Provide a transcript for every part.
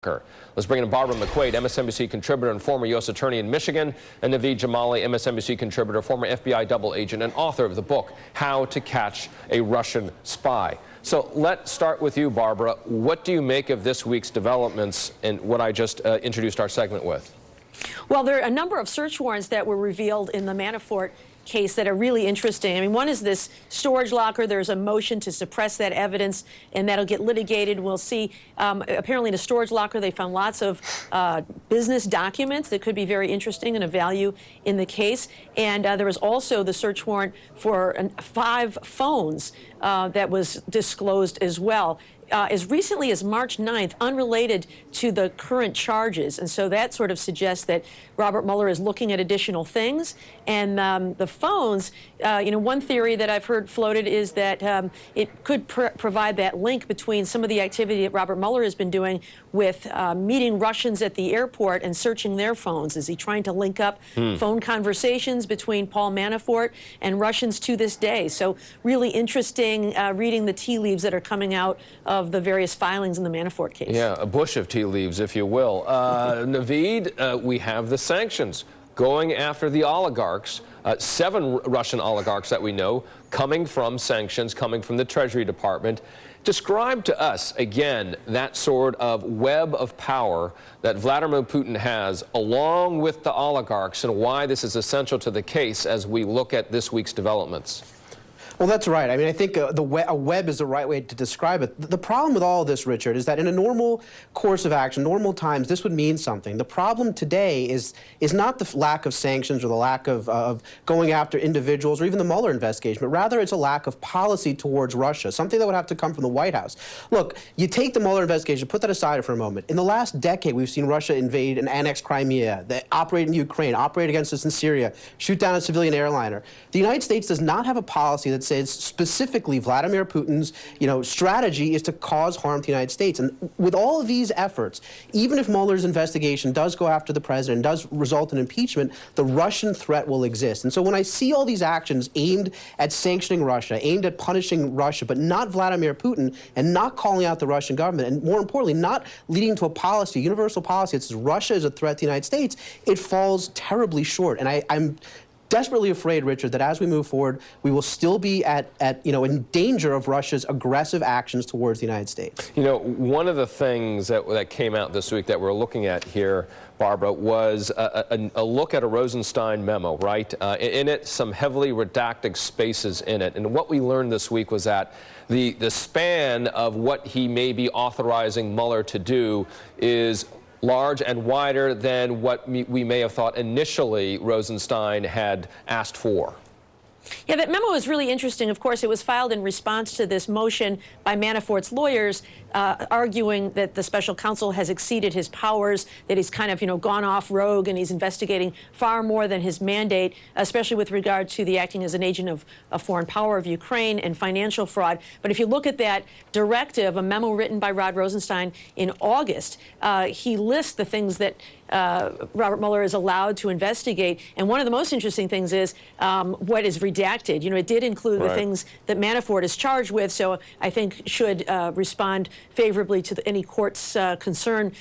Let's bring in Barbara McQuaid, MSNBC contributor and former U.S. Attorney in Michigan, and Naveed Jamali, MSNBC contributor, former FBI double agent, and author of the book, How to Catch a Russian Spy. So let's start with you, Barbara. What do you make of this week's developments and what I just introduced our segment with? Well, there are a number of search warrants that were revealed in the Manafort case that are really interesting. I mean, one is this storage locker. There's a motion to suppress that evidence, and that'll get litigated. We'll see. Apparently, in a storage locker, they found lots of business documents that could be very interesting and of value in the case. And there was also the search warrant for 5 phones that was disclosed as well. As recently as March 9th, unrelated to the current charges. And so that sort of suggests that Robert Mueller is looking at additional things. And the phones, one theory that I've heard floated is that it could provide that link between some of the activity that Robert Mueller has been doing with meeting Russians at the airport and searching their phones. Is he trying to link up phone conversations between Paul Manafort and Russians to this day? So really interesting reading the tea leaves that are coming out of the various filings in the Manafort case. Yeah, a bush of tea leaves, if you will. Naveed, we have the sanctions going after the oligarchs, 7 Russian oligarchs that we know, coming from sanctions, coming from the Treasury Department. Describe to us, again, that sort of web of power that Vladimir Putin has, along with the oligarchs, and why this is essential to the case as we look at this week's developments. Well, that's right. I mean, I think a web is the right way to describe it. The problem with all of this, Richard, is that in a normal course of action, normal times, this would mean something. The problem today is not the lack of sanctions or the lack of going after individuals or even the Mueller investigation, but rather it's a lack of policy towards Russia, something that would have to come from the White House. Look, you take the Mueller investigation, put that aside for a moment. In the last decade, we've seen Russia invade and annex Crimea, they operate in Ukraine, operate against us in Syria, shoot down a civilian airliner. The United States does not have a policy that says specifically Vladimir Putin's, strategy is to cause harm to the United States. And with all of these efforts, even if Mueller's investigation does go after the president, does result in impeachment, the Russian threat will exist. And so when I see all these actions aimed at sanctioning Russia, aimed at punishing Russia, but not Vladimir Putin, and not calling out the Russian government, and more importantly, not leading to a policy, a universal policy that says Russia is a threat to the United States, it falls terribly short. And I'm desperately afraid, Richard, that as we move forward, we will still be in danger of Russia's aggressive actions towards the United States. One of the things that came out this week that we're looking at here, Barbara, was a look at a Rosenstein memo, right? In it, some heavily redacted spaces in it. And what we learned this week was that the span of what he may be authorizing Mueller to do is large and wider than what we may have thought initially Rosenstein had asked for. Yeah, that memo is really interesting. Of course, it was filed in response to this motion by Manafort's lawyers arguing that the special counsel has exceeded his powers, that he's kind of, gone off rogue and he's investigating far more than his mandate, especially with regard to the acting as an agent of a foreign power of Ukraine and financial fraud. But if you look at that directive, a memo written by Rod Rosenstein in August, he lists the things that Robert Mueller is allowed to investigate. And one of the most interesting things is what is redacted. It did include the things that Manafort is charged with, so I think should respond favorably to any court's concern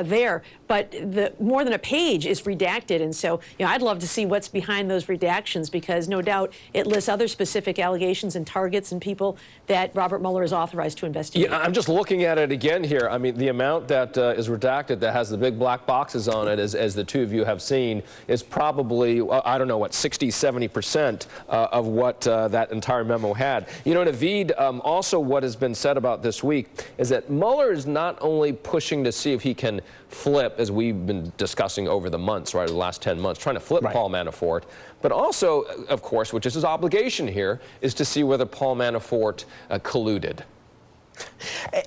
there. But more than a page is redacted, and so I'd love to see what's behind those redactions, because no doubt it lists other specific allegations and targets and people that Robert Mueller is authorized to investigate. Yeah, I'm just looking at it again here. I mean, the amount that is redacted that has the big black boxes on it, as the two of you have seen, is probably, I don't know, what, 60, 70% of what that entire memo had. Naveed, also what has been said about this week is that Mueller is not only pushing to see if he can flip, as we've been discussing over the months, right, the last 10 months, trying to flip Paul Manafort, but also, of course, which is his obligation here, is to see whether Paul Manafort colluded.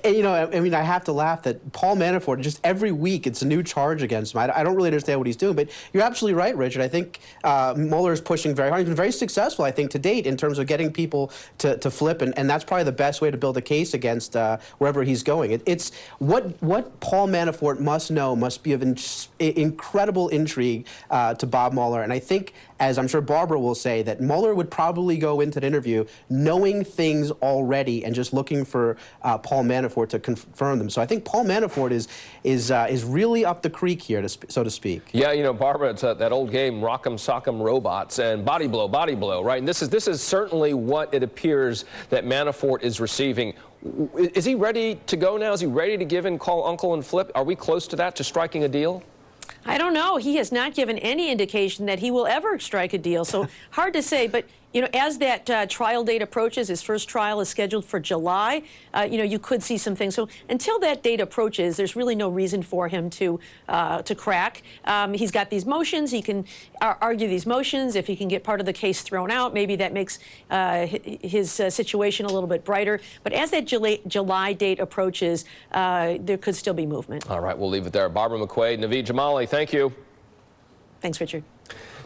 And, I have to laugh that Paul Manafort, just every week, it's a new charge against him. I don't really understand what he's doing, but you're absolutely right, Richard. I think Mueller is pushing very hard. He's been very successful, I think, to date in terms of getting people to flip, and that's probably the best way to build a case against wherever he's going. It's what Paul Manafort must know must be of incredible intrigue to Bob Mueller, and I think, as I'm sure Barbara will say, that Mueller would probably go into the interview knowing things already and just looking for Paul Manafort to confirm them. So I think Paul Manafort is really up the creek here, so to speak. Yeah, you know, Barbara, it's that old game, Rock'em Sock'em Robots, and body blow, right? And this is certainly what it appears that Manafort is receiving. Is he ready to go now? Is he ready to give in, call uncle and flip? Are we close to that, to striking a deal? I don't know. He has not given any indication that he will ever strike a deal. So hard to say. But, you know, as that trial date approaches, his first trial is scheduled for July, you know, you could see some things. So until that date approaches, there's really no reason for him to crack. He's got these motions. He can argue these motions. If he can get part of the case thrown out, maybe that makes his situation a little bit brighter. But as that July date approaches, there could still be movement. All right, we'll leave it there. Barbara McQuaid, Naveed Jamali, thank you. Thanks, Richard.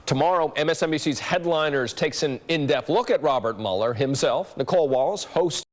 Tomorrow, MSNBC's Headliners takes an in-depth look at Robert Mueller himself. Nicole Wallace, host